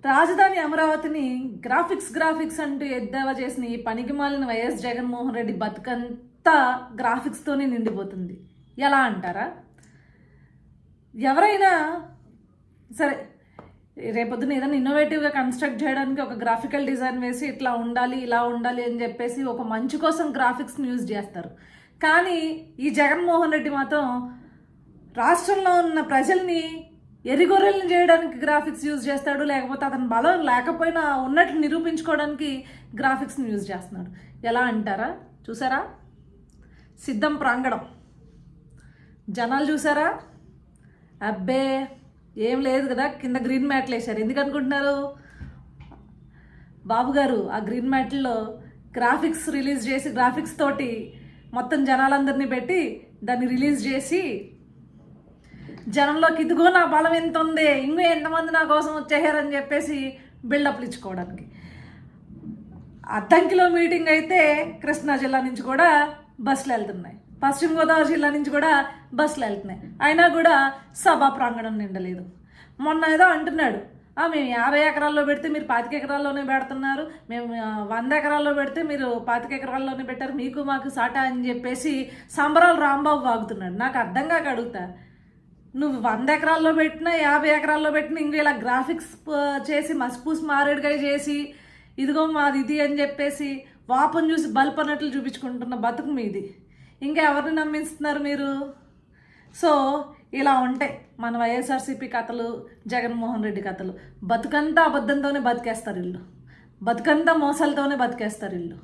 రాజధాని అమరావతిని గ్రాఫిక్స్ అంటూ ఎద్దేవా చేసిన ఈ పనికిమాలిన వైఎస్ జగన్మోహన్ రెడ్డి బతుకంతా గ్రాఫిక్స్తోనే నిండిపోతుంది. ఎలా అంటారా? ఎవరైనా సరే రేపొద్దున ఏదైనా ఇన్నోవేటివ్గా కన్స్ట్రక్ట్ చేయడానికి ఒక గ్రాఫికల్ డిజైన్ వేసి ఇట్లా ఉండాలి ఇలా ఉండాలి అని చెప్పేసి ఒక మంచి కోసం గ్రాఫిక్స్ని యూజ్ చేస్తారు. కానీ ఈ జగన్మోహన్ రెడ్డి మాత్రం రాష్ట్రంలో ఉన్న ప్రజల్ని ఎరిగొర్రెల్ని చేయడానికి గ్రాఫిక్స్ యూజ్ చేస్తాడు, లేకపోతే అతని బలం లేకపోయినా ఉన్నట్లు నిరూపించుకోవడానికి గ్రాఫిక్స్ని యూజ్ చేస్తున్నాడు. ఎలా అంటారా? చూసారా సిద్ధం ప్రాంగణం, జనాలు చూసారా? అబ్బే ఏం లేదు కదా, కింద గ్రీన్ మ్యాట్లు వేశారు. ఎందుకు అనుకుంటున్నారు? బాబు గారు ఆ గ్రీన్ మ్యాట్లో గ్రాఫిక్స్ రిలీజ్ చేసి గ్రాఫిక్స్ తోటి మొత్తం జనాలందరినీ పెట్టి దాన్ని రిలీజ్ చేసి జనంలోకి ఇదిగో నా బలం ఎంత ఉంది, ఇంకో ఎంతమంది నా కోసం వచ్చేసారని చెప్పేసి బిల్డప్లు ఇచ్చుకోవడానికి. అద్దంకిలో మీటింగ్ అయితే కృష్ణా జిల్లా నుంచి కూడా బస్సులు వెళ్తున్నాయి, పశ్చిమ గోదావరి జిల్లా నుంచి కూడా బస్సులు వెళ్తున్నాయి. అయినా కూడా సభా ప్రాంగణం నిండలేదు. మొన్న ఏదో అంటున్నాడు, మేము 50 ఎకరాల్లో పెడితే మీరు 25 ఎకరాల్లోనే పెడుతున్నారు, మేము 100 ఎకరాల్లో పెడితే మీరు 25 ఎకరాల్లోనే పెట్టారు, మీకు మాకు సాటా అని చెప్పేసి సంబరాలు రాంబాబు వాగుతున్నాడు. నాకు అర్థం కాక అడుగుతా, నువ్వు 100 ఎకరాల్లో పెట్టినా 50 ఎకరాల్లో పెట్టినా ఇంక ఇలా గ్రాఫిక్స్ చేసి మసిపూసి మారేడుకాయ చేసి ఇదిగో మాది ఇది అని చెప్పేసి వాపను చూసి బల్బ్ అన్నట్లు చూపించుకుంటున్న బతుకు మీది. ఇంకా ఎవరిని నమ్మిస్తున్నారు మీరు? సో ఇలా ఉంటాయి మన వైఎస్ఆర్సీపీ కథలు, జగన్మోహన్ రెడ్డి కథలు. బతుకంతా అబద్ధంతోనే బతికేస్తారు ఇల్లు, బతుకంతా మోసాలతోనే బతికేస్తారు ఇల్లు.